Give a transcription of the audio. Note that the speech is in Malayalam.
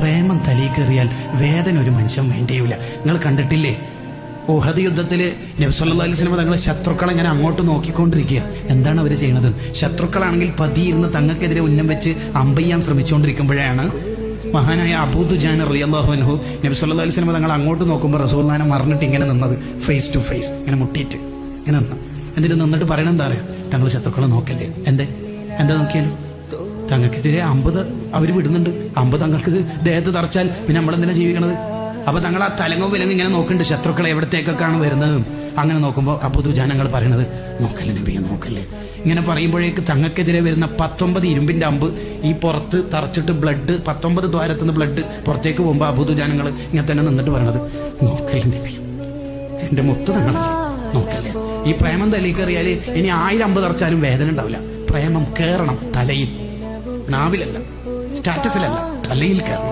പ്രേമം തലീക്കേറിയാൽ വേദന ഒരു മനുഷ്യൻ വേണ്ടിയില്ല. നിങ്ങൾ കണ്ടിട്ടില്ലേ ഉഹദ് യുദ്ധത്തില് നബി സല്ലല്ലാഹു അലൈഹി വസല്ലം തങ്ങളെ ശത്രുക്കളെ ഇങ്ങനെ അങ്ങോട്ട് നോക്കിക്കൊണ്ടിരിക്കുക. എന്താണ് അവർ ചെയ്യുന്നത്? ശത്രുക്കളാണെങ്കിൽ പതിയിരുന്ന് തങ്ങൾക്കെതിരെ ഉന്നം വെച്ച് അമ്പയ്യാൻ ശ്രമിച്ചുകൊണ്ടിരിക്കുമ്പോഴാണ് മഹാനായ അബൂ ദുജാന റളിയല്ലാഹു അൻഹു നബി സല്ലല്ലാഹു അലൈഹി വസല്ലം തങ്ങൾ അങ്ങോട്ട് നോക്കുമ്പോൾ റസൂലുള്ളാഹിനെ മറിഞ്ഞിട്ട് ഇങ്ങനെ നിന്നത്, ഫേസ് ടു ഫേസ് ഇങ്ങനെ മുട്ടിയിട്ട് ഇങ്ങനെ നിന്ന്. എന്നിട്ട് നിന്നിട്ട് പറയണത് എന്താ പറയാ? തങ്ങൾ ശത്രുക്കളെ നോക്കല്ലേ. എന്താ നോക്കിയാലും തങ്ങൾക്കെതിരെ 50 അവര് വിടുന്നുണ്ട്. 50 തങ്ങൾക്ക് ദേഹത്ത് തറച്ചാൽ പിന്നെ നമ്മളെന്തിനാ ജീവിക്കണത്? അപ്പൊ തങ്ങൾ ആ തലങ്ങോ വിലങ്ങോ ഇങ്ങനെ നോക്കുന്നുണ്ട് ശത്രുക്കളെ എവിടത്തേക്കൊക്കെയാണ് വരുന്നത്. അങ്ങനെ നോക്കുമ്പോൾ അബൂ ദുജാനങ്ങൾ പറയണത്, നോക്കല്ലേ നബിയെ നോക്കല്ലേ. ഇങ്ങനെ പറയുമ്പോഴേക്ക് തങ്ങൾക്കെതിരെ വരുന്ന 19 ഇരുമ്പിന്റെ അമ്പ് ഈ പുറത്ത് തറച്ചിട്ട് ബ്ലഡ് 19 ദ്വാരത്തുനിന്ന് ബ്ലഡ് പുറത്തേക്ക് പോകുമ്പോൾ അബൂ ദുജാനങ്ങൾ ഇങ്ങനെ തന്നെ നിന്നിട്ട് പറയണത്, നോക്കല്ലേ നബി, എന്റെ മുത്ത് തങ്ങളല്ലേ, നോക്കല്ലേ. ഈ പ്രേമം തലയിൽ കയറിയാല് ഇനി 1000 അമ്പ് തറച്ചാലും വേദന ഉണ്ടാവില്ല. പ്രേമം കേറണം തലയിൽ, നാവിലല്ല, സ്റ്റാറ്റസിലല്ല, തലയിൽ കയറണം.